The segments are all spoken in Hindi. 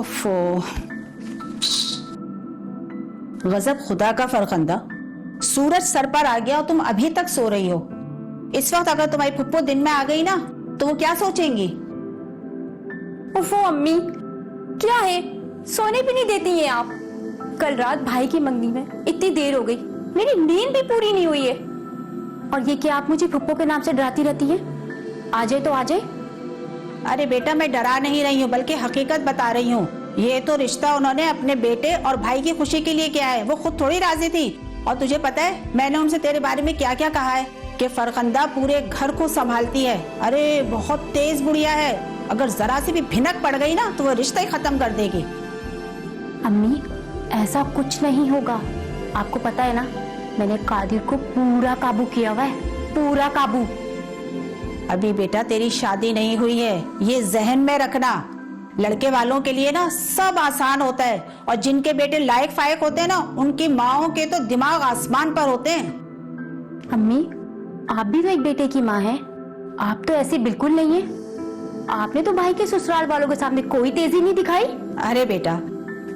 ओफो, गजब खुदा का फरखंदा। सूरज सर पर आ गया और तुम अभी तक सो रही हो। इस वक्त अगर तुम्हारी फुप्पो दिन में आ गई ना तो वो क्या सोचेंगी? ओफो अम्मी, क्या है, सोने भी नहीं देती हैं आप। कल रात भाई की मंगनी में इतनी देर हो गई, मेरी नींद भी पूरी नहीं हुई है। और ये क्या आप मुझे फुप्पो के नाम से डराती रहती हैं? आ जाए तो आ जाए। अरे बेटा, मैं डरा नहीं रही हूँ बल्कि हकीकत बता रही हूँ। ये तो रिश्ता उन्होंने अपने बेटे और भाई की खुशी के लिए किया है, वो खुद थोड़ी राजी थी। और तुझे पता है मैंने उनसे तेरे बारे में क्या क्या कहा है कि फरखंदा पूरे घर को संभालती है। अरे बहुत तेज बुढ़िया है, अगर जरा सी भी भिनक पड़ गई ना तो वो रिश्ता ही खत्म कर देगी। अम्मी ऐसा कुछ नहीं होगा, आपको पता है ना मैंने कादिर को पूरा काबू किया हुआ है, पूरा काबू। अभी बेटा तेरी शादी नहीं हुई है, ये जहन में रखना। लड़के वालों के लिए ना सब आसान होता है और जिनके बेटे लायक फायक होते हैं ना उनकी माओं के तो दिमाग आसमान पर होते हैं। अम्मी आप भी तो एक बेटे की माँ हैं, आप तो ऐसी बिल्कुल नहीं है। आपने तो भाई के ससुराल वालों के सामने कोई तेजी नहीं दिखाई। अरे बेटा,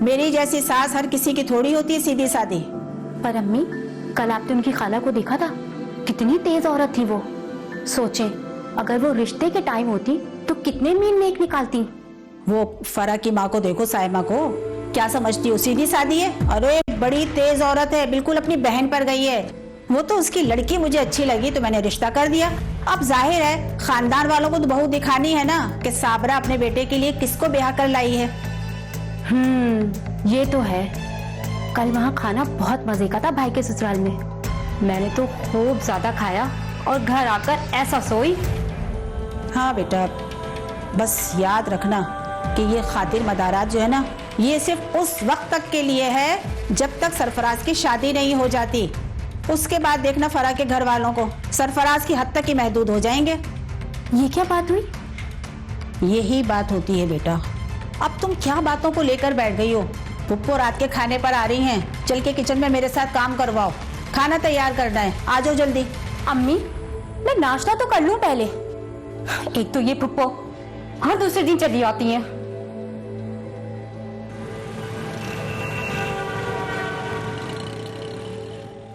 मेरी जैसी सास हर किसी की थोड़ी होती है सीधी सादी। पर अम्मी कल आपने उनकी खाला को देखा था, कितनी तेज औरत थी वो। सोचें अगर वो रिश्ते के टाइम होती तो कितने मील नेक निकालती। वो फरा की माँ को देखो, साइमा को, क्या समझती हो सीधी सादी है? अरे बड़ी तेज औरत है, बिल्कुल अपनी बहन पर गई है। वो तो उसकी लड़की मुझे अच्छी लगी तो मैंने रिश्ता कर दिया। अब जाहिर है खानदान वालों को तो बहू दिखानी है ना कि साबरा अपने बेटे के लिए किसको ब्याह कर लाई है। ये तो है। कल वहाँ खाना बहुत मजे का था भाई के ससुराल में, मैंने तो खूब ज्यादा खाया और घर आकर ऐसा सोई। हाँ बेटा, बस याद रखना कि ये खातिर मदारात जो है ना ये सिर्फ उस वक्त तक के लिए है जब तक सरफराज की शादी नहीं हो जाती। उसके बाद देखना फरा के घर वालों को सरफराज की हद तक ही महदूद हो जाएंगे। ये क्या बात हुई? यही बात होती है बेटा। अब तुम क्या बातों को लेकर बैठ गई हो? पुप्पो रात के खाने पर आ रही हैं, चल के किचन में मेरे साथ काम करवाओ, खाना तैयार करना है, आ जाओ जल्दी। अम्मी मैं नाश्ता तो कर लूं पहले। एक तो ये पुप्पो हर दूसरे दिन चली आती हैं।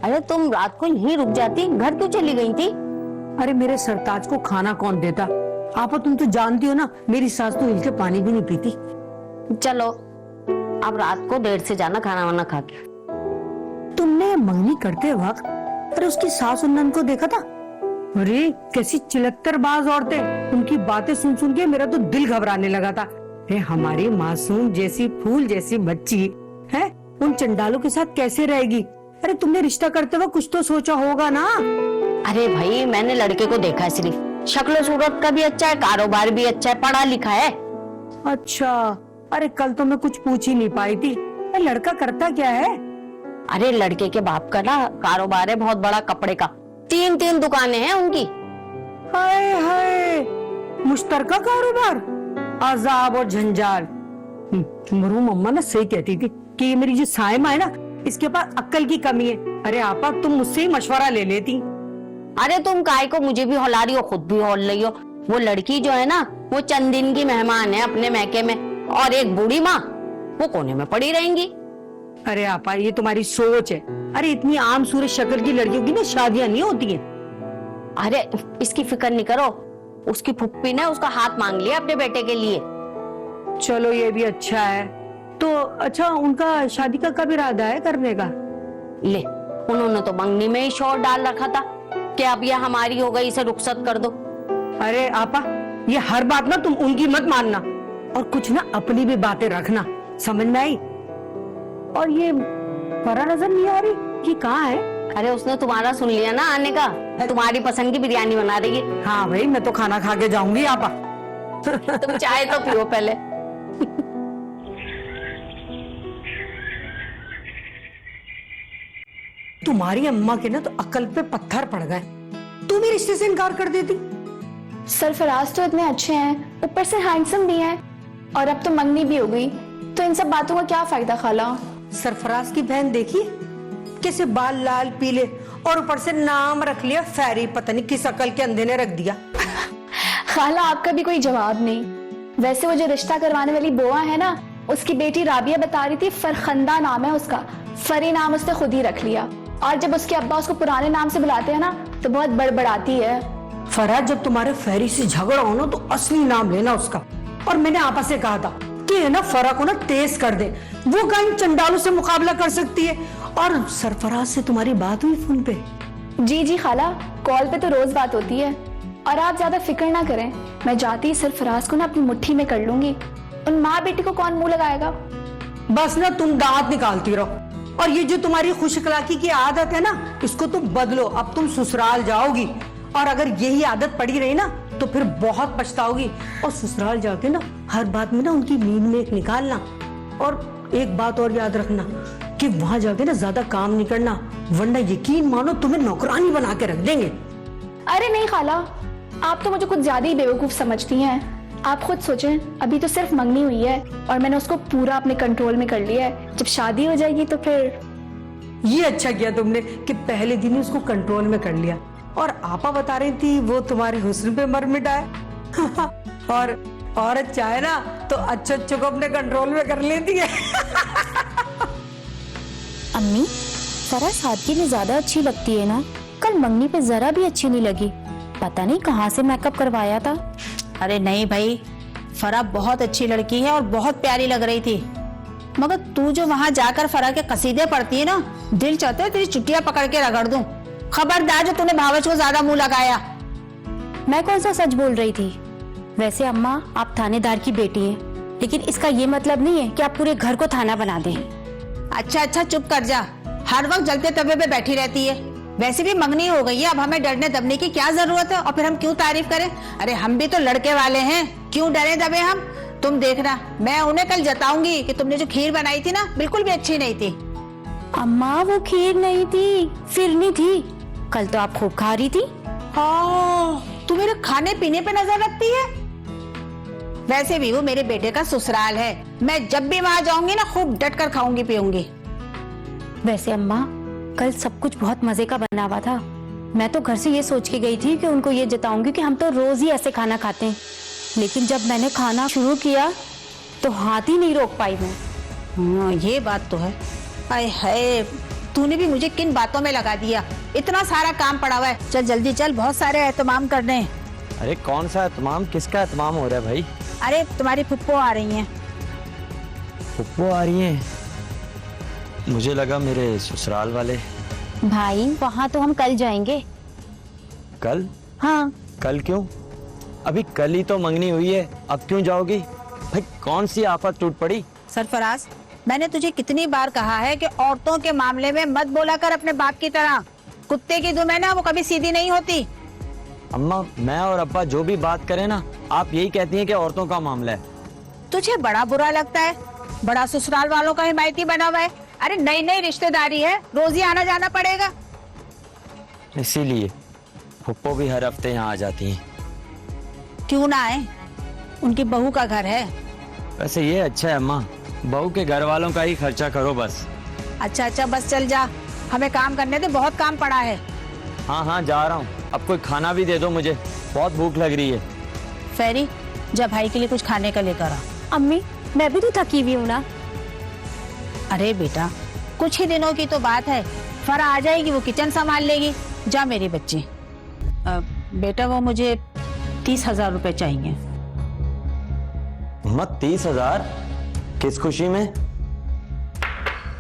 अरे तुम रात को यहीं रुक जाती, घर क्यों चली गई थी? अरे मेरे सरताज को खाना कौन देता? आपा तुम तो जानती हो ना मेरी सास तो हिल के पानी भी नहीं पीती। चलो अब रात को देर से जाना खाना वाना खा के। तुमने मंगनी करते वक्त अरे उसकी सास और नंद को देखा था? अरे कैसी चिलक्तरबाज औरतें, उनकी बातें सुन सुन के मेरा तो दिल घबराने लगा था। अरे हमारी मासूम जैसी फूल जैसी बच्ची है उन चंडालों के साथ कैसे रहेगी? अरे तुमने रिश्ता करते वक्त कुछ तो सोचा होगा ना। अरे भाई मैंने लड़के को देखा है, सिर्फ शक्ल सूरत का भी अच्छा है, कारोबार भी अच्छा है, पढ़ा लिखा है। अच्छा, अरे कल तो मैं कुछ पूछ ही नहीं पाई थी। लड़का करता क्या है? अरे लड़के के बाप का ना कारोबार है बहुत बड़ा, कपड़े का, 3 दुकानें हैं उनकी। हाय हाय, मुश्तरका कारोबार, अजाब और झंझार। मरू मम्मा ना सही कहती थी कि ये मेरी जो साइमा है ना इसके पास अक्ल की कमी है। अरे आपा तुम मुझसे ही मशवरा ले लेती। अरे तुम काय को मुझे भी हौला रही हो, खुद भी हौल रही हो। वो लड़की जो है ना वो चंद दिन की मेहमान है अपने मैके में, और एक बूढ़ी माँ वो कोने में पड़ी रहेंगी। अरे आपा ये तुम्हारी सोच है। अरे इतनी आम सूरत शक्ल की लड़कियों की ना शादियां नहीं होती हैं। अरे इसकी फिक्र नहीं करो, उसकी फुप्पी ने उसका हाथ मांग लिया अपने बेटे के लिए। चलो ये भी अच्छा है। तो अच्छा उनका शादी का कब इरादा है करने का? ले उन्होंने तो मंगनी में ही शोर डाल रखा था कि अब ये हमारी हो गई, इसे रुखसत कर दो। अरे आपा ये हर बात ना तुम उनकी मत मानना और कुछ ना अपनी भी बातें रखना, समझ में आई? और ये फरा नजर नहीं आ रही कि कहाँ है? अरे उसने तुम्हारा सुन लिया ना आने का, तुम्हारी पसंद की बिरयानी बना रही है। हाँ भाई मैं तो खाना खा के जाऊंगी आपा। तुम चाय तो पियो पहले। तुम्हारी अम्मा के ना तो अकल पे पत्थर पड़ गए, तू भी रिश्ते से इनकार कर देती। सरफराज तो इतने अच्छे हैं, ऊपर से हैंडसम भी हैं, और अब तो मंगनी भी हो गई, तो इन सब बातों का क्या फायदा खाला? सरफराज की बहन देखी कैसे बाल लाल पीले और ऊपर से नाम रख लिया फैरी, पता नहीं किस अकल के अंधे ने रख दिया। खाला आपका भी कोई जवाब नहीं। वैसे वो जो रिश्ता करवाने वाली बुआ है ना उसकी बेटी राबिया बता रही थी फरखंदा नाम है उसका, फरी नाम उसने खुद ही रख लिया। और जब उसके अब्बा उसको पुराने नाम से बुलाते हैं ना तो बहुत बड़बड़ाती है। फरहाद, जब तुम्हारे फेरी से झगड़ा हो ना तो असली नाम लेना उसका। और मैंने आपा से कहा था कि है ना फरा को ना तेज कर दे, वो कहीं चंडालों से मुकाबला कर सकती है। और सरफराज से तुम्हारी बात हुई फोन पे? जी खाला, कॉल पे तो रोज बात होती है। और आप ज्यादा फिक्र ना करें, मैं जाती ही सरफराज को ना अपनी मुट्ठी में कर लूंगी। उन माँ बेटी को कौन मुंह लगाएगा। बस ना तुम दांत निकालती रहो। और ये जो तुम्हारी खुश अखलाकी की आदत है ना, इसको तुम बदलो। अब तुम ससुराल जाओगी और अगर यही आदत पड़ी रही ना तो फिर बहुत पछताओगी। और ससुराल जाके ना हर बात में ना उनकी नींद में एक निकालना। और एक बात और याद रखना कि वहां जाके ना ज्यादा काम नहीं करना, वरना यकीन मानो तुम्हें नौकरानी बना के रख देंगे। अरे नहीं खाला, आप तो मुझे कुछ ज्यादा ही बेवकूफ समझती हैं। आप खुद सोचें, अभी तो सिर्फ मंगनी हुई है और मैंने उसको पूरा अपने कंट्रोल में कर लिया है। जब शादी हो जाएगी तो फिर। ये अच्छा किया तुमने कि पहले दिन ही उसको कंट्रोल में कर लिया। और आपा बता रही थी वो तुम्हारे हुस्न पे मर मिटा है। और औरत चाहे ना तो अच्छे को अपने कंट्रोल में कर लेती है। अम्मी, फरा सादगी में ज्यादा अच्छी लगती है ना। कल मंगनी पे जरा भी अच्छी नहीं लगी, पता नहीं कहाँ से मेकअप करवाया था। अरे नहीं भाई, फरा बहुत अच्छी लड़की है और बहुत प्यारी लग रही थी। मगर तू जो वहां जाकर फरा के कसीदे पढ़ती है ना, दिल चाहता है तेरी चुटिया पकड़ के रगड़ दूं। खबरदार जो तूने भावच को ज्यादा मुंह लगाया। मैं कौन सा सच बोल रही थी। वैसे अम्मा, आप थानेदार की बेटी हैं, लेकिन इसका ये मतलब नहीं है कि आप पूरे घर को थाना बना दें। अच्छा चुप कर जा, हर वक्त जलते तवे पे बैठी रहती है। वैसे भी मंगनी हो गई है, अब हमें डरने दबने की क्या जरूरत है। और फिर हम क्यों तारीफ करें। अरे हम भी तो लड़के वाले हैं, क्यों डरे दबे हम। तुम देखना, मैं उन्हें कल जताऊंगी कि तुमने जो खीर बनाई थी ना बिल्कुल भी अच्छी नहीं थी। अम्मा, वो खीर नहीं थी, फिरनी थी। कल तो आप खूब खा रही थी। हाँ, तू मेरे खाने पीने पे नजर रखती है। वैसे भी वो मेरे बेटे का ससुराल है, मैं जब भी वहां जाऊंगी ना खूब डट कर खाऊंगी पीऊंगी। वैसे अम्मा, कल सब कुछ बहुत मजे का बना हुआ था। मैं तो घर से ये सोच के गई थी कि उनको ये जताऊंगी कि हम तो रोज ही ऐसे खाना खाते हैं। लेकिन जब मैंने खाना शुरू किया तो हाथ ही नहीं रोक पाई मैं। ये बात तो है। आए हाय, तूने भी मुझे किन बातों में लगा दिया। इतना सारा काम पड़ा हुआ है, चल जल्दी चल, बहुत सारे एहतमाम करने हैं। अरे कौन सा एहतमाम, किसका एहतमाम हो रहा है भाई? अरे तुम्हारी फुप्पो आ रही हैं। फुप्पो आ रही हैं? मुझे लगा मेरे ससुराल वाले। भाई, वहाँ तो हम कल जाएंगे। कल? हाँ। कल क्यों? अभी कल ही तो मंगनी हुई है, अब क्यों जाओगी? भाई कौन सी आफत टूट पड़ी? सरफराज, मैंने तुझे कितनी बार कहा है कि औरतों के मामले में मत बोला कर अपने बाप की तरह। कुत्ते की दुम है ना, वो कभी सीधी नहीं होती। अम्मा, मैं और अब्बा जो भी बात करें ना, आप यही कहती हैं कि औरतों का मामला है। तुझे बड़ा बुरा लगता है, बड़ा ससुराल वालों का हिमायती बना हुआ है। अरे नई नई रिश्तेदारी है, रोज ही आना जाना पड़ेगा। इसीलिए फुप्पो भी हर हफ्ते यहाँ आ जाती हैं। क्यों ना आए, उनकी बहू का घर है। वैसे ये अच्छा है अम्मा, बहू के घर वालों का ही खर्चा करो बस। अच्छा बस चल जा, हमें काम करने दे, बहुत काम पड़ा है। हाँ जा रहा हूँ। अब कोई खाना भी दे दो मुझे, बहुत भूख लग रही है। फेरी, जब भाई के लिए कुछ खाने का लेकर आ। अम्मी, मैं भी तो थकी हुई हूँ ना। अरे बेटा, कुछ ही दिनों की तो बात है, फरा आ जाएगी, वो किचन संभाल लेगी। जा मेरी बच्ची। बेटा, वो मुझे 30,000 रुपए चाहिए। मत 30,000? किस खुशी में?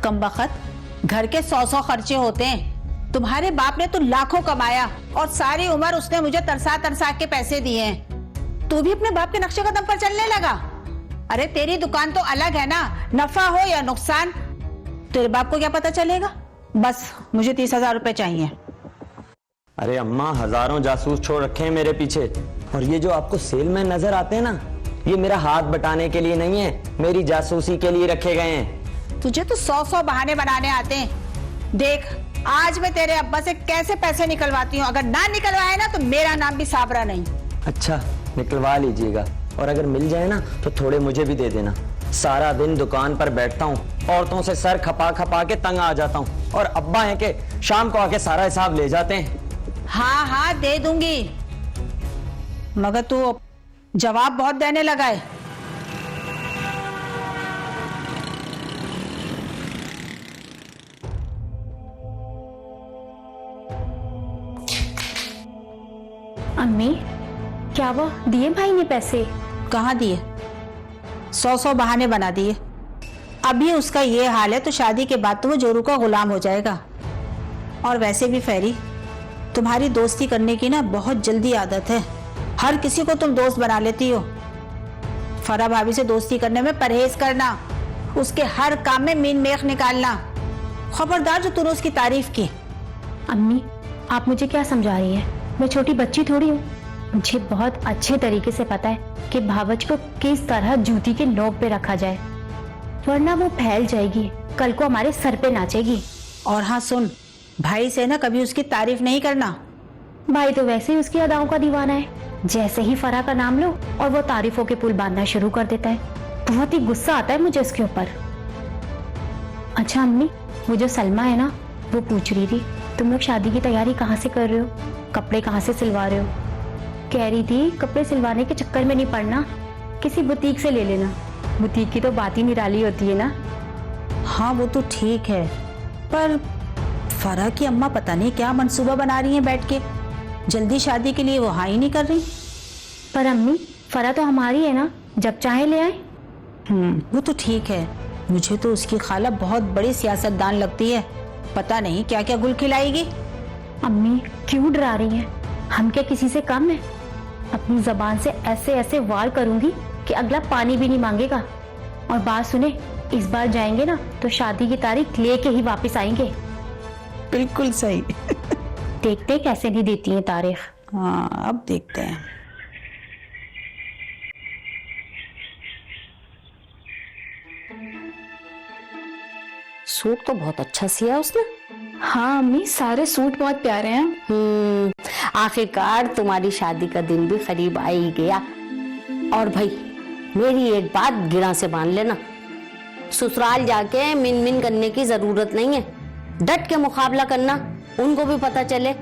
कमबख्त, घर के 100 खर्चे होते हैं। तुम्हारे बाप ने तो लाखों कमाया और सारी उम्र उसने मुझे तरसा तरसा के पैसे दिए हैं। तू भी अपने बाप के नक्शे कदम पर चलने लगा। अरे तेरी दुकान तो अलग है ना, नफा हो या नुकसान तेरे बाप को क्या पता चलेगा। बस मुझे 30,000 रुपए चाहिए। अरे अम्मा, हजारों जासूस छोड़ रखे हैं मेरे पीछे, और ये जो आपको सेल में नजर आते हैं ना, ये मेरा हाथ बटाने के लिए नहीं है, मेरी जासूसी के लिए रखे गए हैं। तुझे तो 100 बहाने बनाने आते हैं। देख, आज मैं तेरे अब्बा से कैसे पैसे निकलवाती हूँ। अगर ना निकलवाए ना तो मेरा नाम भी साबरा नहीं। अच्छा, निकलवा लीजिएगा, और अगर मिल जाए ना तो थोड़े मुझे भी दे देना। सारा दिन दुकान पर बैठता हूँ, औरतों से सर खपा खपा के तंग आ जाता हूँ, और अब्बा है कि शाम को आके सारा हिसाब ले जाते हैं। हाँ दे दूंगी, मगर तू जवाब बहुत देने लगा है। अम्मी, क्या वो दिए भाई ने पैसे? कहाँ दिए? 100 बहाने बना दिए। अभी उसका ये हाल है तो शादी के बाद तो वो जोरू का गुलाम हो जाएगा। और वैसे भी फैरी, तुम्हारी दोस्ती करने की ना बहुत जल्दी आदत है। हर किसी को तुम दोस्त बना लेती हो। फरा भाभी से दोस्ती करने में परहेज करना, उसके हर काम में मीन मेख निकालना। खबरदार जो तूने उसकी तारीफ की। अम्मी, आप मुझे क्या समझा रही हैं? मैं छोटी बच्ची थोड़ी हूँ। मुझे बहुत अच्छे तरीके से पता है कि भावच को किस तरह जूती के नोक पे रखा जाए, वरना वो फैल जाएगी, कल को हमारे सर पे नाचेगी। और हाँ सुन, भाई से ना कभी उसकी तारीफ नहीं करना। भाई तो वैसे ही उसकी अदाओं का दीवाना है। जैसे ही फरा का नाम लो और वो तारीफों के पुल बांधना शुरू कर देता है। बहुत ही गुस्सा आता है मुझे उसके ऊपर। अच्छा अम्मी, वो जो सलमा है ना, वो पूछ रही थी तुम लोग शादी की तैयारी कहाँ से कर रहे हो, कपड़े कहाँ से सिलवा रहे हो? कह रही थी कपड़े सिलवाने के चक्कर में नहीं पड़ना, किसी बुटीक से ले लेना। बुटीक की तो बात ही निराली होती है ना। हाँ वो तो ठीक है, पर फरा की अम्मा पता नहीं क्या मंसूबा बना रही हैं बैठ के। जल्दी शादी के लिए वो हाँ ही नहीं कर रही। पर अम्मी, फरा तो हमारी है ना, जब चाहे ले आए। वो तो ठीक है। मुझे तो उसकी खाला बहुत बड़ी सियासतदान लगती है। पता नहीं क्या क्या गुल खिलाएगी। अम्मी क्यों डरा रही हैं? हम क्या किसी से कम है? अपनी जबान से ऐसे ऐसे वार करूंगी कि अगला पानी भी नहीं मांगेगा। और बात सुने, इस बार जाएंगे ना तो शादी की तारीख लेके ही वापस आएंगे। बिल्कुल सही। देखते कैसे नहीं देती हैं तारीख। हाँ अब देखते हैं। सूट तो बहुत अच्छा सिया उसने। हाँ अम्मी, सारे सूट बहुत प्यारे हैं। आखिरकार तुम्हारी शादी का दिन भी करीब आ ही गया। और भाई मेरी एक बात गिरा से बांध लेना, ससुराल जाके मिन मिन करने की जरूरत नहीं है। डट के मुकाबला करना, उनको भी पता चले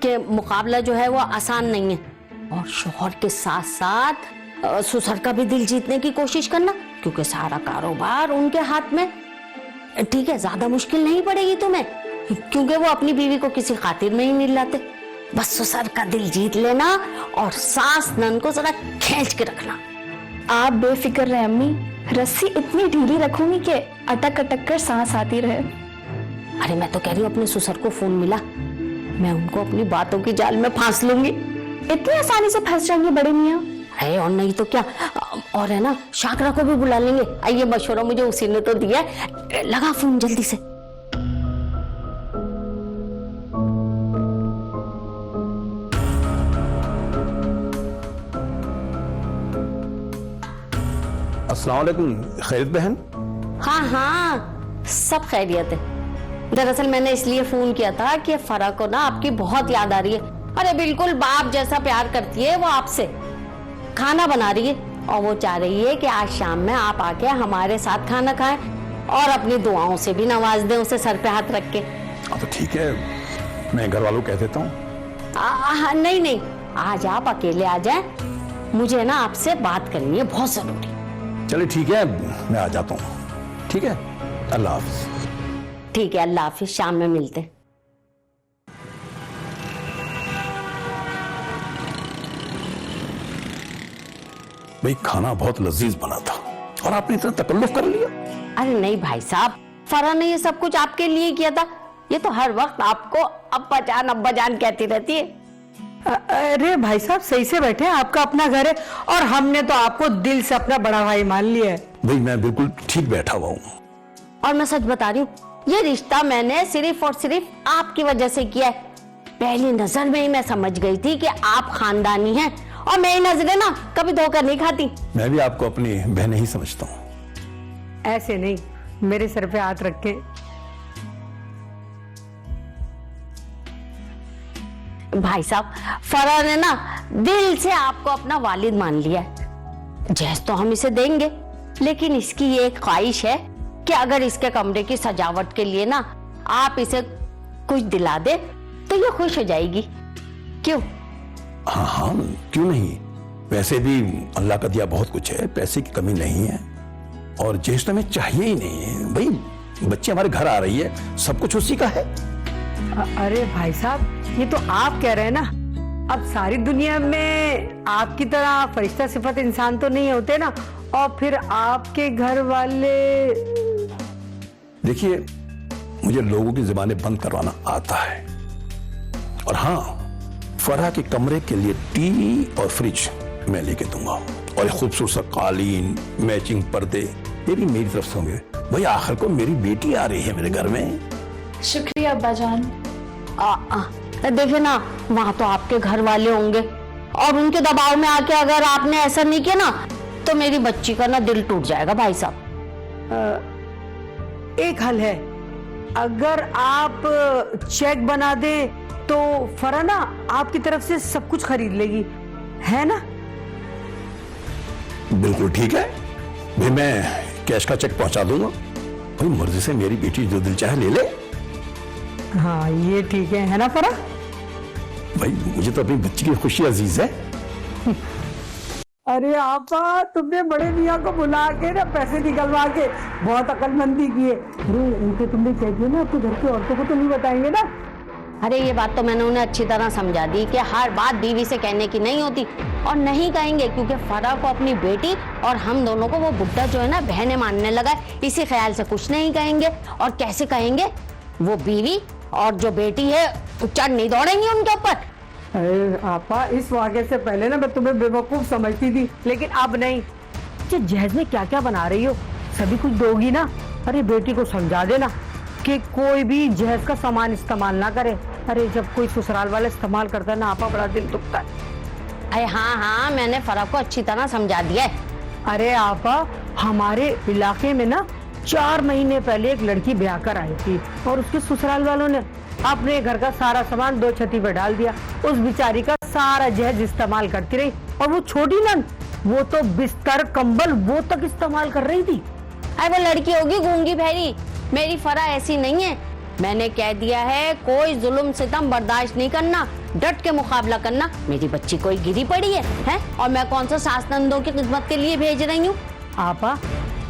कि मुकाबला जो है वो आसान नहीं है। और शोहर के साथ साथ ससुर का भी दिल जीतने की कोशिश करना, क्योंकि सारा कारोबार उनके हाथ में। ठीक है, ज्यादा मुश्किल नहीं पड़ेगी तुम्हें, क्योंकि वो अपनी बीवी को किसी खातिर में ही नहीं लाते। बस ससुर का दिल जीत लेना और सास नन को जरा खींच के रखना। आप बेफिक्र रहे अम्मी, रस्सी इतनी ढीली रखूंगी कि अटक अटक कर सांस आती रहे। अरे मैं तो कह रही हूँ अपने ससुर को फोन मिला, मैं उनको अपनी बातों की जाल में फांस लूंगी। इतनी आसानी से फंस जाएंगे बड़े मियाँ? है और नहीं तो क्या। और है ना, शाकरा को भी बुला लेंगे। ये मशवरा मुझे उसी ने तो दिया है। लगा फोन जल्दी से। अस्सलाम वालेकुम खैरियत बहन। हाँ हाँ, सब खैरियत है। दरअसल मैंने इसलिए फोन किया था कि फरा को ना आपकी बहुत याद आ रही है। अरे बिल्कुल बाप जैसा प्यार करती है वो आपसे। खाना बना रही है और वो चाह रही है कि आज शाम में आप आके हमारे साथ खाना खाएं और अपनी दुआओं से भी नवाज दें उसे सर पे हाथ रख के। तो ठीक है, मैं घर वालों को कह देता हूँ। नहीं नहीं, आज आप अकेले आ जाएं, मुझे ना आपसे बात करनी है बहुत जरूरी। चलिए ठीक है, मैं आ जाता हूँ। ठीक है, अल्लाह हाफिज। ठीक है, अल्लाह हाफिज, शाम में मिलते। भाई खाना बहुत लजीज बना था और आपने इतना तकल्लुफ कर लिया। अरे नहीं भाई साहब, फरा ने ये सब कुछ आपके लिए किया था। ये तो हर वक्त आपको अब्बा जान कहती रहती है। अरे भाई साहब सही से बैठे, आपका अपना घर है और हमने तो आपको दिल से अपना बड़ा भाई मान लिया है। भाई मैं बिल्कुल ठीक बैठा हुआ हूँ। और मैं सच बता रही हूँ, ये रिश्ता मैंने सिर्फ और सिर्फ आपकी वजह से किया है। पहली नजर में ही मैं समझ गई थी कि आप खानदानी हैं और मेरी नजरें ना कभी धोखा नहीं खाती। मैं भी आपको अपनी बहन ही समझता हूँ। ऐसे नहीं, मेरे सर पे हाथ रख के। भाई साहब, फरा ने ना दिल से आपको अपना वालिद मान लिया है। जैस तो हम इसे देंगे, लेकिन इसकी ये एक ख्वाहिश है कि अगर इसके कमरे की सजावट के लिए ना आप इसे कुछ दिला दे तो ये खुश हो जाएगी। क्यों? हाँ हाँ, क्यों नहीं। वैसे भी अल्लाह का दिया बहुत कुछ है, पैसे की कमी नहीं है और जेस तो हमें चाहिए ही नहीं है। भाई बच्चे हमारे घर आ रही है, सब कुछ उसी का है। अरे भाई साहब, ये तो आप कह रहे हैं ना, अब सारी दुनिया में आपकी तरह फरिश्ता सिफत इंसान तो नहीं होते ना, और फिर आपके घर वाले। देखिए, मुझे लोगों की जुबानें बंद करवाना आता है, और हाँ, फरहा के कमरे के लिए टीवी और फ्रिज मैं लेके दूंगा, और एक खूबसूरत सा कालीन, मैचिंग पर्दे, ये भी मेरी तरफ से होंगे। भाई आखिर को मेरी बेटी आ रही है मेरे घर में। शुक्रिया अब्बा जान। देखिए ना, वहाँ तो आपके घर वाले होंगे, और उनके दबाव में आके अगर आपने ऐसा नहीं किया ना, तो मेरी बच्ची का ना दिल टूट जाएगा भाई साहब। एक हल है, अगर आप चेक बना दे तो फरहा ना आपकी तरफ से सब कुछ खरीद लेगी, है ना? बिल्कुल ठीक है भाई, मैं कैश का चेक पहुंचा दूंगा। भाई मर्जी से मेरी बेटी जो दिल चाहे ले ले। हाँ ये ठीक है ना फरहा? भाई मुझे तो अपनी बच्ची की खुशी अजीज है। अरे आपा, तुमने बड़े मियाँ को बुला के ना पैसे निकलवा के बहुत अकलमंदी की है। अरे उनसे तुमने कह दिया ना, आपके घर की औरतों को तो नहीं बताएंगे ना? अरे ये बात तो मैंने उन्हें अच्छी तरह समझा दी कि हर बात बीवी से कहने की नहीं होती, और नहीं कहेंगे, क्योंकि फरहा को अपनी बेटी और हम दोनों को वो बुड्ढा जो है ना बहने मानने लगा है, इसी ख्याल से कुछ नहीं कहेंगे। और कैसे कहेंगे, वो बीवी और जो बेटी है चढ़ नहीं दौड़ेंगी उनके ऊपर। अरे आपा, इस वाक़े से पहले ना मैं तुम्हें बेवकूफ समझती थी, लेकिन अब नहीं। अच्छा, जहेज में क्या क्या बना रही हो, सभी कुछ दोगी ना? अरे बेटी को समझा देना कि कोई भी जहेज का सामान इस्तेमाल ना करे। अरे जब कोई ससुराल वाला इस्तेमाल करता है ना आपा, बड़ा दिल दुखता है। अरे हाँ, मैंने फरहा को अच्छी तरह समझा दिया है। अरे आपा, हमारे इलाके में ना 4 महीने पहले एक लड़की ब्याह कर आई थी, और उसके ससुराल वालों ने अपने घर का सारा सामान 2 छती पे डाल दिया। उस बेचारी का सारा जहेज इस्तेमाल करती रही, और वो छोटी नन, वो तो बिस्तर कंबल वो तक इस्तेमाल कर रही थी। अरे वो लड़की होगी गूंगी बहरी, मेरी फरहा ऐसी नहीं है। मैंने कह दिया है कोई जुल्म सितम बर्दाश्त नहीं करना, डट के मुकाबला करना। मेरी बच्ची कोई गिरी पड़ी है? और मैं कौन सा सास नंदों की खिदमत के लिए भेज रही हूँ? आपा,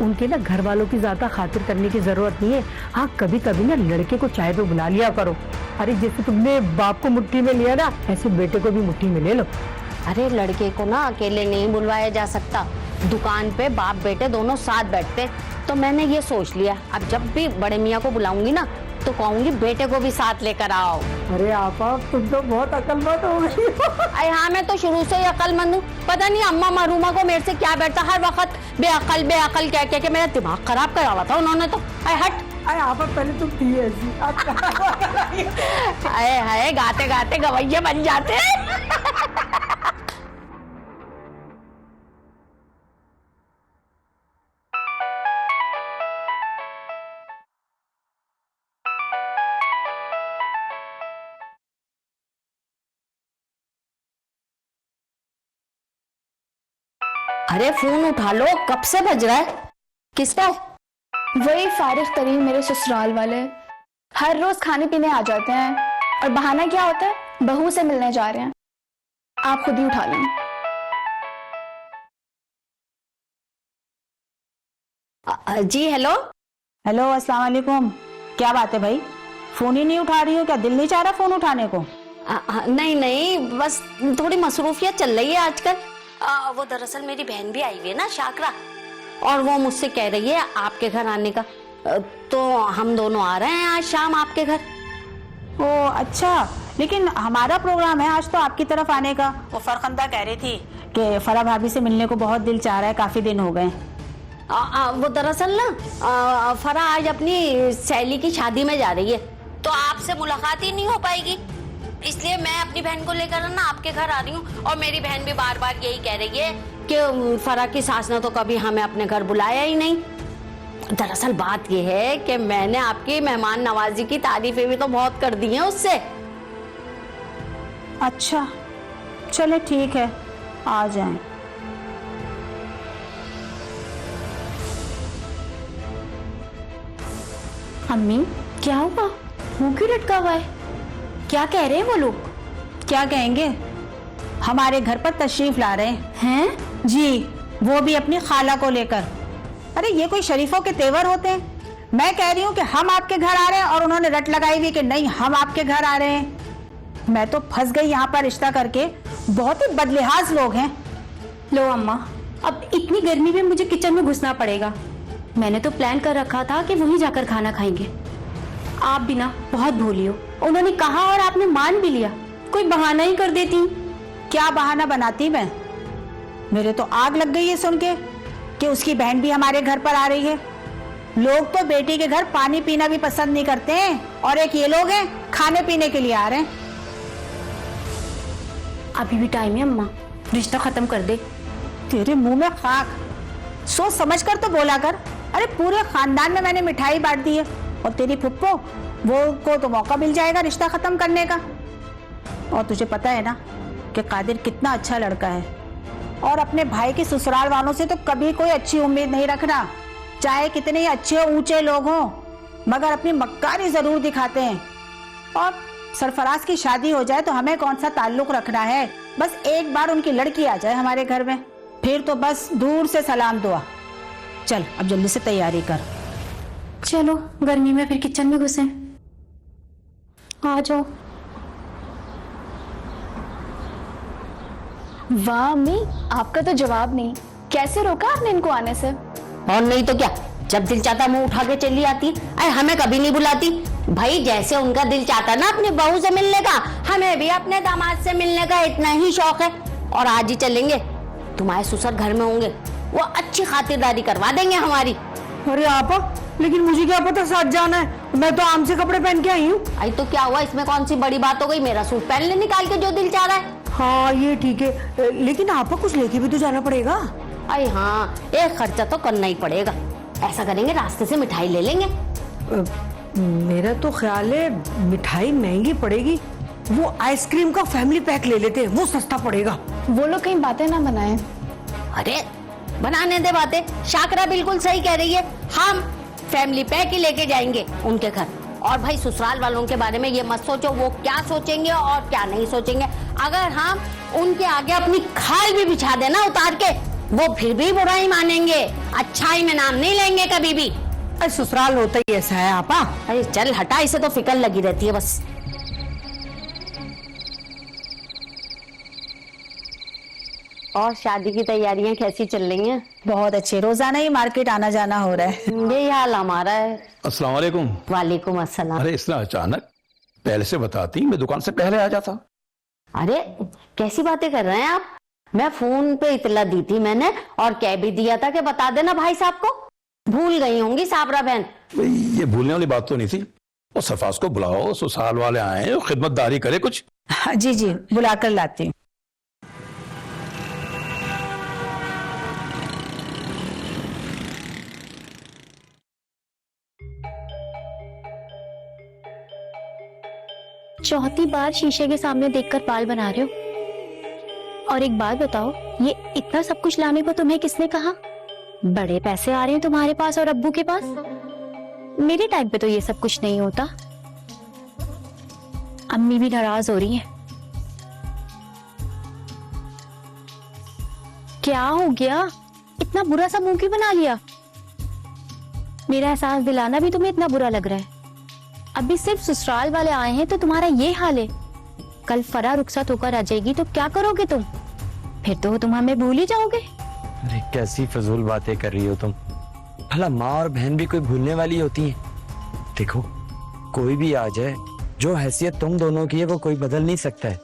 उनके ना घर वालों की ज्यादा खातिर करने की जरूरत नहीं है। हाँ, कभी कभी ना लड़के को चाय पे बुला लिया करो। अरे जैसे तुमने बाप को मुट्ठी में लिया ना, ऐसे बेटे को भी मुट्ठी में ले लो। अरे लड़के को ना अकेले नहीं बुलवाया जा सकता, दुकान पे बाप बेटे दोनों साथ बैठते। तो मैंने ये सोच लिया, अब जब भी बड़े मियाँ को बुलाऊंगी ना, तो कहूंगी बेटे को भी साथ लेकर आओ। अरे आपा, तुम तो बहुत अक्लमंद हो गई। अरे हाँ, मैं तो शुरू से ही अक्लमंद हूँ। पता नहीं अम्मा मरूमा को मेरे से क्या बैठता, हर वक्त बेअकल कह के मेरा दिमाग खराब करा हुआ था उन्होंने तो। अरे हट। अरे आपा, पहले तुम थी ऐसी। अरे हाय, गाते गाते गवैये बन जाते हैं। अरे फोन उठा लो, कब से बज रहा है? किसका है? वही फारिग तरीन मेरे ससुराल वाले हर रोज खाने पीने आ जाते हैं, और बहाना क्या होता है, बहू से मिलने जा रहे हैं। आप खुद ही उठा लें। जी हेलो। हेलो, अस्सलाम वालेकुम। क्या बात है भाई, फोन ही नहीं उठा रही हो? क्या दिल नहीं चाह रहा फोन उठाने को? नहीं, बस थोड़ी मसरूफियत चल रही है आजकल। वो दरअसल मेरी बहन भी आई हुई है ना, शाकरा, और वो मुझसे कह रही है आपके घर आने का, तो हम दोनों आ रहे हैं आज शाम आपके घर। ओ अच्छा, लेकिन हमारा प्रोग्राम है आज तो आपकी तरफ आने का। वो फरखंदा कह रही थी कि फरहा भाभी से मिलने को बहुत दिल चाह रहा है, काफी दिन हो गए। वो दरअसल ना फरहा आज अपनी सहेली की शादी में जा रही है, तो आपसे मुलाकात ही नहीं हो पाएगी, इसलिए मैं अपनी बहन को लेकर ना आपके घर आ रही हूँ। और मेरी बहन भी बार बार यही कह रही है कि फरहा की सास ने तो कभी हमें अपने घर बुलाया ही नहीं। दरअसल बात यह है कि मैंने आपकी मेहमान नवाजी की तारीफें भी तो बहुत कर दी हैं उससे। अच्छा चले ठीक है, आ जाएं। अम्मी क्या हुआ, मुंह क्यों लटका हुआ है? क्या कह रहे हैं वो लोग? क्या कहेंगे, हमारे घर पर तशरीफ ला रहे हैं जी, वो भी अपनी खाला को लेकर। अरे ये कोई शरीफों के तेवर होते हैं? मैं कह रही हूँ कि हम आपके घर आ रहे हैं, और उन्होंने रट लगाई हुई कि नहीं हम आपके घर आ रहे हैं। मैं तो फंस गई यहाँ पर रिश्ता करके। बहुत ही बदलिहाज लोग हैं। लो अम्मा, अब इतनी गर्मी में मुझे किचन में घुसना पड़ेगा। मैंने तो प्लान कर रखा था कि वहीं जाकर खाना खाएंगे। आप भी ना बहुत भोली हो। उन्होंने कहा और आपने मान भी लिया। कोई बहाना ही कर देती। क्या बहाना बनाती मैं? मेरे तो आग लग गई है सुन के कि उसकी बहन भी हमारे घर पर आ रही है। लोग तो बेटी के घर पानी पीना भी पसंद नहीं करते हैं, और एक ये लोग हैं खाने पीने के लिए आ रहे हैं। अभी भी टाइम है अम्मा, रिश्ता खत्म कर दे। तेरे मुंह में खाक। सोच समझ कर तो बोला कर। अरे पूरे खानदान में मैंने मिठाई बांट दी है, और तेरी फुप्पो वो को तो मौका मिल जाएगा रिश्ता खत्म करने का। और तुझे पता है ना कि कादिर कितना अच्छा लड़का है, और अपने भाई के ससुराल वालों से तो कभी कोई अच्छी उम्मीद नहीं रखना, चाहे कितने ही अच्छे ऊंचे लोग हों, मगर अपनी मक्कारी जरूर दिखाते हैं। और सरफराज की शादी हो जाए तो हमें कौन सा ताल्लुक रखना है, बस एक बार उनकी लड़की आ जाए हमारे घर में, फिर तो बस दूर से सलाम दुआ। चल अब जल्दी से तैयारी कर। चलो गर्मी में फिर किचन में घुसे। आ जाओ। वाह अम्मी, आपका तो जवाब नहीं। कैसे रोका आपने इनको आने से? और नहीं तो क्या, जब दिल चाहता मुंह उठा के चली आती। अरे हमें कभी नहीं बुलाती। भाई जैसे उनका दिल चाहता ना अपनी बहू से मिलने का, हमें भी अपने दामाद से मिलने का इतना ही शौक है। और आज ही चलेंगे, तुम्हारे ससुर घर में होंगे, वो अच्छी खातिरदारी करवा देंगे हमारी। अरे आपा, लेकिन मुझे क्या पता साथ जाना है, मैं तो आम से कपड़े पहन के आई हूँ। आई तो क्या हुआ, इसमें कौन सी बड़ी बात हो गई? मेरा सूट पहन ले निकाल के जो दिल चाह रहा है। हाँ ये ठीक है, लेकिन आपा कुछ लेके भी तो जाना पड़ेगा। अरे हाँ, एक खर्चा तो करना ही पड़ेगा। ऐसा करेंगे, रास्ते से मिठाई ले लेंगे। मेरा तो ख्याल है मिठाई महंगी पड़ेगी, वो आइसक्रीम का फैमिली पैक ले लेते हैं, वो सस्ता पड़ेगा। वो लोग कहीं बातें ना बनाएं। अरे बनाने दे बातें, शाकरा बिल्कुल सही कह रही है। हम फैमिली पैक ही लेके जाएंगे उनके घर। और भाई ससुराल वालों के बारे में ये मत सोचो वो क्या सोचेंगे और क्या नहीं सोचेंगे। अगर हम उनके आगे अपनी खाल भी बिछा देना उतार के, वो फिर भी बुराई मानेंगे, अच्छाई में नाम नहीं लेंगे कभी भी। अरे ससुराल होता ही ऐसा है आपा। अरे चल हटा, इसे तो फिक्र लगी रहती है बस। और शादी की तैयारियां कैसी चल रही हैं? बहुत अच्छे, रोजाना ही मार्केट आना जाना हो रहा है। यही हाल हमारा है। अस्सलाम वालेकुम। वालेकुम अस्सलाम। अरे इतना अचानक, पहले से बताती मैं दुकान से पहले आ जाता। अरे कैसी बातें कर रहे हैं आप? मैं फोन पे इतला दी थी मैंने, और कह भी दिया था कि बता देना भाई साहब को। भूल गई होंगी साबरा बहन। ये भूलने वाली बात तो नहीं थी। और सरफराज को बुलाओ, ससुराल वाले आए, खिदमतदारी करे कुछ। हाँ, जी जी बुला कर लाती हूँ। चौथी बार शीशे के सामने देखकर बाल बना रहे हो। और एक बात बताओ, ये इतना सब कुछ लाने को तुम्हें किसने कहा? बड़े पैसे आ रहे हैं तुम्हारे पास और अब्बू के पास। मेरे टाइम पे तो ये सब कुछ नहीं होता। अम्मी भी नाराज हो रही हैं। क्या हो गया? इतना बुरा सा मुंह क्यों बना लिया? मेरा एहसास दिलाना भी तुम्हें इतना बुरा लग रहा है? अभी सिर्फ ससुराल वाले आए हैं तो तुम्हारा ये हाल है। कल फरा रुखसत होकर आ जाएगी तो क्या करोगे तुम? फिर तो तुम हमें भूल ही जाओगे। अरे कैसी फजूल बातें कर रही हो तुम। भला माँ और बहन भी कोई भूलने वाली होती हैं? देखो कोई भी आ जाए, जो हैसियत तुम दोनों की है वो कोई बदल नहीं सकता है।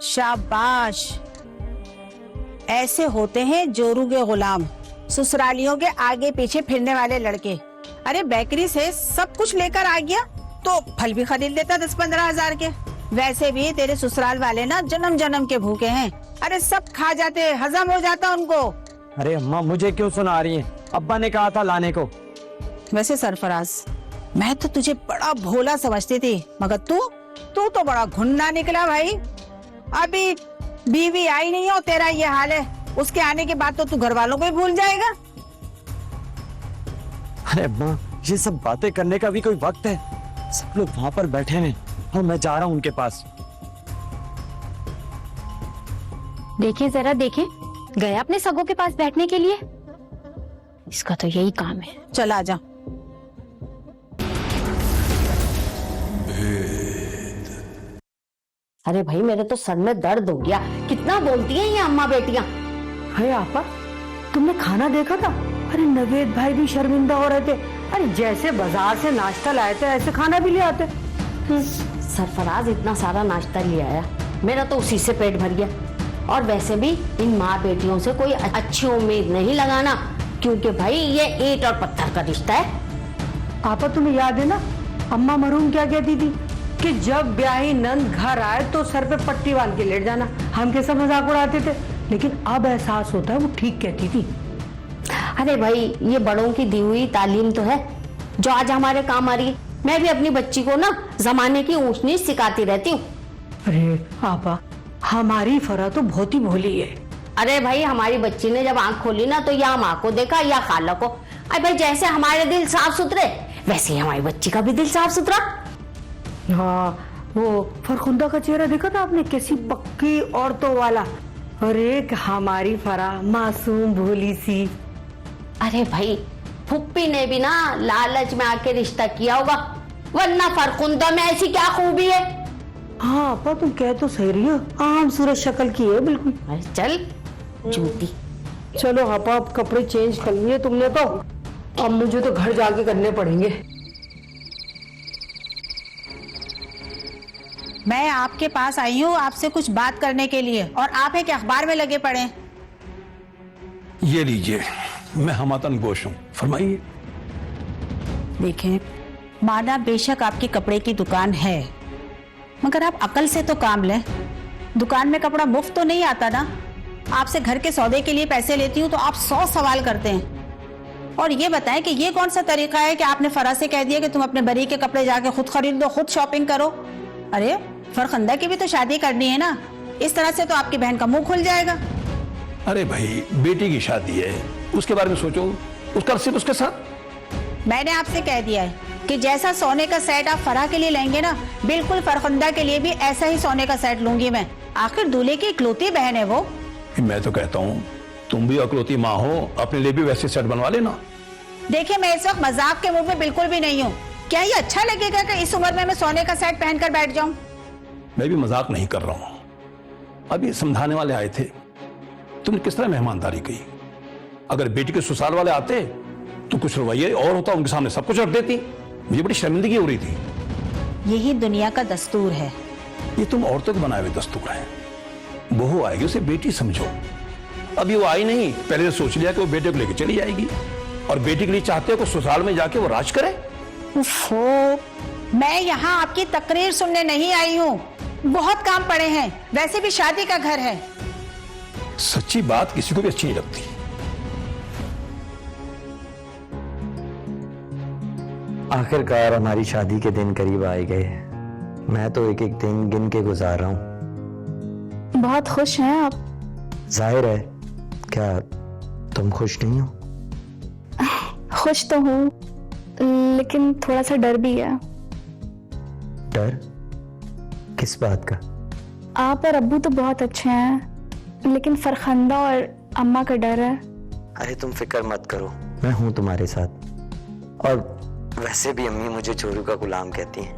शाबाश, ऐसे होते हैं जोरू के गुलाम, ससुरालियों के आगे पीछे फिरने वाले लड़के। अरे बेकरी से सब कुछ लेकर आ गया तो फल भी खरीद लेता 10-15 हजार के। वैसे भी तेरे ससुराल वाले ना जन्म जन्म के भूखे हैं। अरे सब खा जाते, हजम हो जाता उनको। अरे अम्मा मुझे क्यों सुना रही हैं? अब्बा ने कहा था लाने को। वैसे सरफराज, मैं तो तुझे बड़ा भोला समझती थी, मगर तू तो बड़ा घुन्ना निकला भाई। अभी बीवी आई नहीं हो, तेरा ये हाल है। उसके आने के बाद तो तू घर वालों को ही भूल जाएगा। अरे अम्मा, ये सब बातें करने का भी कोई वक्त है? सब लोग वहां पर बैठे हैं और मैं जा रहा हूँ उनके पास। देखें जरा, देखें, गया अपने सगों के पास बैठने के लिए। इसका तो यही काम है। चल आजा। अरे भाई मेरे तो सर में दर्द हो गया, कितना बोलती हैं ये अम्मा बेटियां। है आपा, तुमने खाना देखा था? अरे नवेद भाई भी शर्मिंदा हो रहे थे। अरे जैसे बाजार से नाश्ता लाए थे ऐसे खाना भी ले आते। सरफराज इतना सारा नाश्ता ले आया, मेरा तो उसी से पेट भर गया। और वैसे भी इन माँ बेटियों से कोई अच्छी उम्मीद नहीं लगाना, क्योंकि भाई ये ईंट और पत्थर का रिश्ता है। आपा तुम्हें याद है ना, अम्मा मरहूम क्या कहती थी कि जब ब्याही नंद घर आए तो सर पे पट्टी बांध के लेट जाना। हम कैसा मजाक उड़ाते थे, लेकिन अब एहसास होता है वो ठीक कहती थी। अरे भाई ये बड़ों की दी हुई तालीम तो है जो आज हमारे काम आ रही है। मैं भी अपनी बच्ची को ना जमाने की ऊंच नीच सिखाती रहती हूँ। अरे आपा, हमारी फरा तो बहुत ही भोली है। अरे भाई हमारी बच्ची ने जब आंख खोली ना तो या माँ को देखा या खाला को। अरे भाई जैसे हमारे दिल साफ सुथरे वैसे ही हमारी बच्ची का भी दिल साफ सुथरा। हाँ, वो फरखुंदा का चेहरा देखा था आपने, कैसी पक्की औरतों वाला। अरे हमारी फरा मासूम भोली सी। अरे भाई फुप्पी ने भी ना लालच में आके रिश्ता किया होगा, वरना फरखुंदा में ऐसी क्या खूबी है। हाँ आपा, तुम कह तो सही रही हो, आम सूरत शक्ल की है बिल्कुल। अरे चल झूठी। चलो आपा, अब कपड़े चेंज कर लिए तुमने तो, अब मुझे तो घर जाके करने पड़ेंगे। मैं आपके पास आई हूँ आपसे कुछ बात करने के लिए, और आप है कि अखबार में लगे पड़े हैं। ये लीजिए, मैं हमातन गोश हूं, फरमाइए। देखें, माना बेशक आपकी कपड़े की दुकान है, मगर आप अकल से तो काम लें। दुकान में कपड़ा मुफ्त तो नहीं आता ना। आपसे घर के सौदे के लिए पैसे लेती हूँ तो आप 100 सवाल करते हैं। और ये बताएं कि ये कौन सा तरीका है कि आपने फरा से कह दिया कि तुम अपने बरी के कपड़े जाके खुद खरीद दो, खुद शॉपिंग करो। अरे फरखंदा की भी तो शादी करनी है ना, इस तरह से तो आपकी बहन का मुंह खुल जाएगा। अरे भाई, बेटी की शादी है, उसके बारे में सोचो, उसका रसीद उसके साथ। मैंने आपसे कह दिया है कि जैसा सोने का सेट आप फराह के लिए लेंगे ना, बिल्कुल फरखंदा के लिए भी ऐसा ही सोने का सेट लूंगी मैं। आखिर दूल्हे की इकलौती बहन है वो। मैं तो कहता हूँ तुम भी अकलौती माँ हो, अपने लिए भी वैसे सेट बनवा लेना। देखिए, मैं इस वक्त मजाक के मूड में बिल्कुल भी नहीं हूँ। क्या ये अच्छा लगेगा कि इस उम्र में मैं सोने का सेट पहनकर बैठ जाऊं? मैं भी मजाक नहीं कर रहा हूँ। अभी समझाने वाले आए थे, तुमने किस तरह मेहमानदारी की। अगर बेटी के ससुराल वाले आते तो कुछ रवैया और होता, उनके सामने सब कुछ रख देती। मुझे बड़ी शर्मिंदगी हो रही थी। यही दुनिया का दस्तूर है। ये तुम औरतों के बनाए हुए दस्तूर है। बहू आएगी उसे बेटी समझो। अभी वो आई नहीं, पहले ने सोच लिया कि वो बेटे को लेकर चली जाएगी, और बेटी के लिए चाहते हो कि ससुराल में जाके वो राज करे। मैं यहाँ आपकी तकरीर सुनने नहीं आई हूँ, बहुत काम पड़े हैं, वैसे भी शादी का घर है। सच्ची बात किसी को भी अच्छी नहीं लगती। आखिरकार हमारी शादी के दिन करीब आए गए। मैं तो एक एक दिन गिन के गुजार रहा हूँ। बहुत खुश हैं आप। जाहिर है, क्या तुम खुश नहीं हो? खुश तो हूँ, लेकिन थोड़ा सा डर भी है। डर? किस बात का? आप और अब्बू तो बहुत अच्छे हैं, लेकिन फरखंदा और अम्मा का डर है। अरे तुम फिक्र मत करो, मैं हूं तुम्हारे साथ। और वैसे भी अम्मी मुझे चोरू का गुलाम कहती हैं।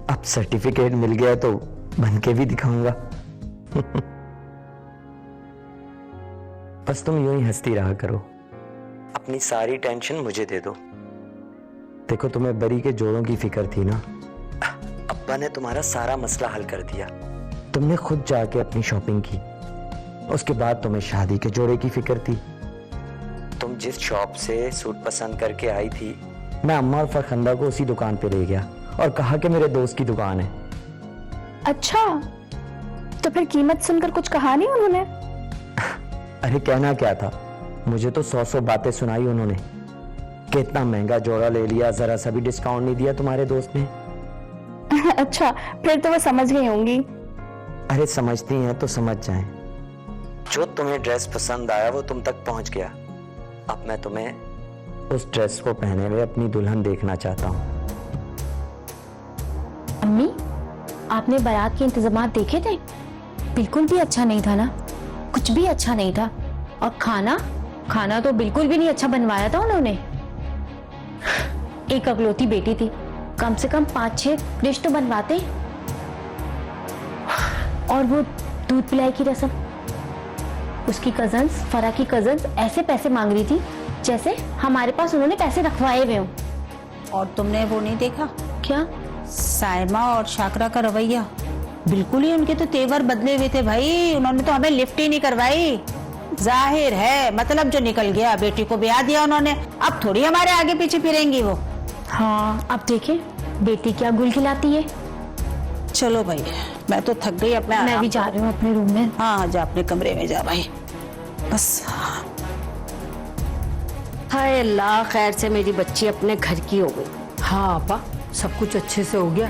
अब सर्टिफिकेट मिल गया तो बन के भी दिखाऊंगा। बस तुम यूं ही हंसती रहा करो, अपनी सारी टेंशन मुझे दे दो। देखो, तुम्हें बरी के जोड़ों की फिक्र थी ना, अब्बा ने तुम्हारा सारा मसला हल कर दिया। तुमने खुद जाके अपनी शॉपिंग की। उसके बाद तुम्हें शादी के जोड़े की फिक्र थी। तुम जिस शॉप से सूट पसंद करके आई थी, मैं अम्मा और फरखंदा को उसी दुकान पे ले गया और कहा कि मेरे दोस्त की दुकान है। अच्छा, तो फिर कीमत सुनकर कुछ कहा नहीं उन्होंने? अरे कहना क्या था, मुझे तो 100 बातें सुनाई उन्होंने कि इतना महंगा जोड़ा ले लिया, जरा सा भी डिस्काउंट नहीं दिया तुम्हारे दोस्त ने। अच्छा, फिर तो वो समझ गई होंगी। अरे समझती हैं तो समझ जाएं। जो तुम्हें ड्रेस पसंद आया वो तुम तक पहुंच गया। अब मैं तुम्हें उस ड्रेस को पहने हुए अपनी दुल्हन देखना चाहता हूँ। अम्मी, आपने बारात के इंतजामात देखे थे? बिल्कुल भी अच्छा नहीं था ना, कुछ भी अच्छा नहीं था। और खाना तो बिल्कुल भी नहीं अच्छा बनवाया था उन्होंने। एक अगलौती बेटी थी, कम से कम 5-6 डिश तो बनवाते। और वो दूध पिलाई की रस्म, उसकी कजन्स, फरा की कजन्स ऐसे पैसे मांग रही थी जैसे हमारे पास उन्होंने पैसे रखवाए हुए हों। और तुमने वो नहीं देखा क्या? साइमा और शाकरा का रवैया? बिल्कुल ही उनके तो तेवर बदले हुए थे भाई। उन्होंने तो हमें लिफ्ट ही नहीं करवाई। जाहिर है मतलब जो निकल गया, बेटी को ब्याह दिया उन्होंने, अब थोड़ी हमारे आगे पीछे फिरेंगी वो। हाँ, अब देखें बेटी क्या गुल खिलाती है। चलो भाई, मैं तो थक गई अपने मैं भी जा रही हूँ अपने रूम में। हाँ, जा अपने कमरे में जा भाई, बस। हाय अल्लाह, खैर से मेरी बच्ची अपने घर की हो गई। हाँ आपा, सब कुछ अच्छे से हो गया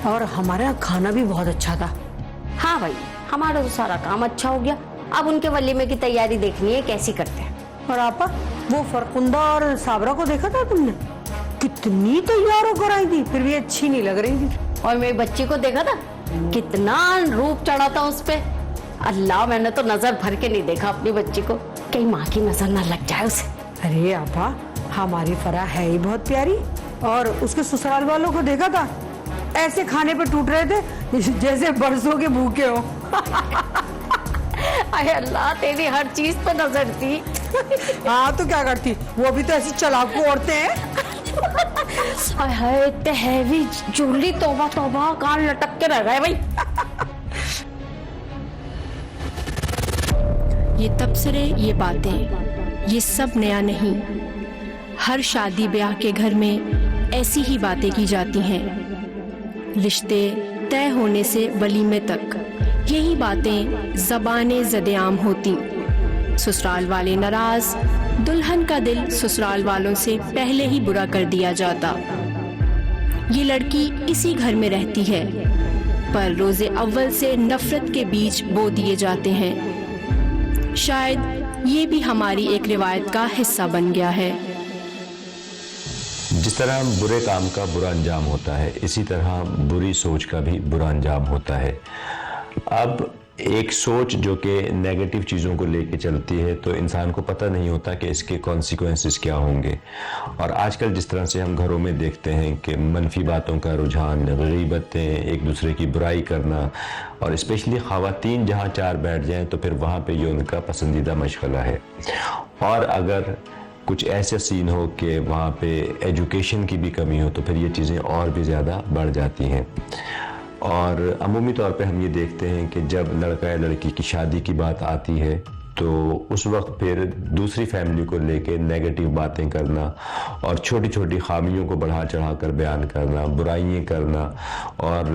और हमारे यहाँ खाना भी बहुत अच्छा था। हाँ भाई, हमारा तो सारा काम अच्छा हो गया। अब उनके वलीमे की तैयारी देखनी है कैसी करते हैं। और आपा, वो फरकुंदा और साबरा को देखा था तुमने? कितनी तैयार होकर आई थी, फिर भी अच्छी नहीं लग रही थी। और मेरी बच्ची को देखा था, कितना रूप चढ़ा था उस पे। अल्लाह, मैंने तो नजर भर के नहीं देखा अपनी बच्ची को, कहीं माँ की नजर ना लग जाए उसे। अरे आपा, हमारी फरा है ही बहुत प्यारी। और उसके ससुराल वालों को देखा था, ऐसे खाने पे टूट रहे थे जैसे बरसों के भूखे हो। अरे अल्लाह, तेरी हर चीज पे नजर थी। हाँ तो क्या करती, वो भी तो ऐसी चालाकू औरतें हैं। हाय हाय, इतने हैवी ज्वेलरी, तौबा तौबा, कान लटक के रह गए भाई। ये तबसरे, ये बातें, ये सब नया नहीं। हर शादी ब्याह के घर में ऐसी ही बातें की जाती हैं। रिश्ते तय होने से वलीमे तक यही बातें ज़बाने ज़देआम होती। ससुराल वाले नाराज, दुल्हन का दिल ससुराल वालों से पहले ही बुरा कर दिया जाता। ये लड़की इसी घर में रहती है, पर रोज़े अव्वल से नफरत के बीज बो दिए जाते हैं। शायद ये भी हमारी एक रिवायत का हिस्सा बन गया है। जिस तरह बुरे काम का बुरा अंजाम होता है, इसी तरह बुरी सोच का भी बुरा अंजाम होता है। अब एक सोच जो कि नेगेटिव चीज़ों को लेके चलती है, तो इंसान को पता नहीं होता कि इसके कॉन्सिक्वेंसेस क्या होंगे। और आजकल जिस तरह से हम घरों में देखते हैं कि मनफी बातों का रुझान, गीबतें, एक दूसरे की बुराई करना, और स्पेशली ख़वातीन जहाँ चार बैठ जाएं तो फिर वहाँ पे ये उनका पसंदीदा मशगला है। और अगर कुछ ऐसे सीन हो कि वहाँ पे एजुकेशन की भी कमी हो तो फिर ये चीज़ें और भी ज़्यादा बढ़ जाती हैं। और अमूमी तौर पे हम ये देखते हैं कि जब लड़का या लड़की की शादी की बात आती है तो उस वक्त फिर दूसरी फैमिली को लेके नेगेटिव बातें करना और छोटी छोटी खामियों को बढ़ा चढ़ा कर बयान करना, बुराइयां करना, और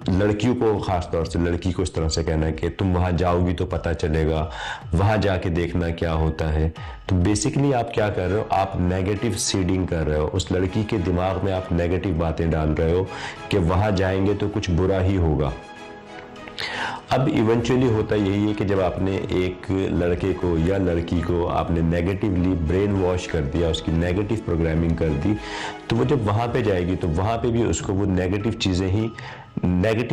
लड़कियों को, ख़ास तौर से लड़की को इस तरह से कहना कि तुम वहाँ जाओगी तो पता चलेगा, वहाँ जाके देखना क्या होता है। तो बेसिकली आप क्या कर रहे हो, आप नेगेटिव सीडिंग कर रहे हो। उस लड़की के दिमाग में आप नेगेटिव बातें डाल रहे हो कि वहाँ जाएंगे तो कुछ बुरा ही होगा। अब इवेंचुअली होता यही है कि जब आपने एक लड़के को या लड़की को आपने नेगेटिवली ब्रेन वॉश कर दिया, उसकी नेगेटिव प्रोग्रामिंग कर दी, तो वो जब वहाँ पे जाएगी तो वहाँ पे भी उसको वो नेगेटिव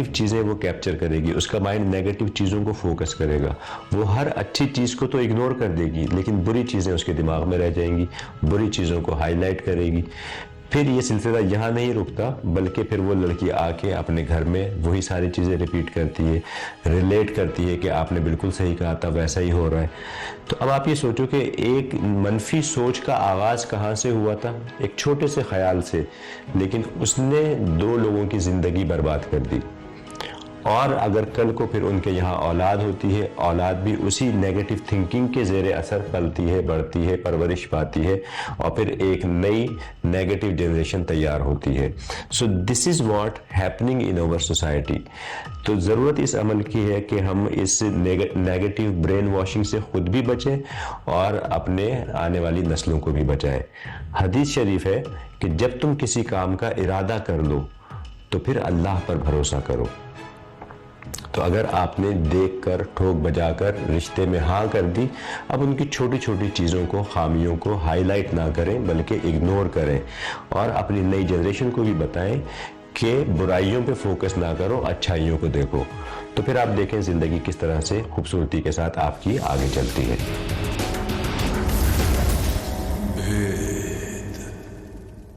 चीज़ें वो कैप्चर करेगी। उसका माइंड नेगेटिव चीज़ों को फोकस करेगा। वो हर अच्छी चीज़ को तो इग्नोर कर देगी, लेकिन बुरी चीज़ें उसके दिमाग में रह जाएंगी, बुरी चीज़ों को हाईलाइट करेगी। फिर ये सिलसिला यहाँ नहीं रुकता, बल्कि फिर वो लड़की आके अपने घर में वही सारी चीज़ें रिपीट करती है, रिलेट करती है कि आपने बिल्कुल सही कहा था, वैसा ही हो रहा है। तो अब आप ये सोचो कि एक मनफी सोच का आगाज़ कहाँ से हुआ था, एक छोटे से ख्याल से, लेकिन उसने दो लोगों की ज़िंदगी बर्बाद कर दी। और अगर कल को फिर उनके यहाँ औलाद होती है, औलाद भी उसी नेगेटिव थिंकिंग के ज़ेरे असर पलती है, बढ़ती है, परवरिश पाती है, और फिर एक नई नेगेटिव जनरेशन तैयार होती है। So this is what happening in our society. तो ज़रूरत इस अमल की है कि हम इस नेगेटिव ब्रेन वॉशिंग से ख़ुद भी बचें और अपने आने वाली नस्लों को भी बचाएं। हदीस शरीफ है कि जब तुम किसी काम का इरादा कर लो तो फिर अल्लाह पर भरोसा करो। तो अगर आपने देखकर, ठोक बजाकर रिश्ते में हाँ कर दी, अब उनकी छोटी छोटी चीज़ों को, खामियों को हाईलाइट ना करें बल्कि इग्नोर करें, और अपनी नई जनरेशन को भी बताएं कि बुराइयों पे फोकस ना करो, अच्छाइयों को देखो। तो फिर आप देखें ज़िंदगी किस तरह से खूबसूरती के साथ आपकी आगे चलती है।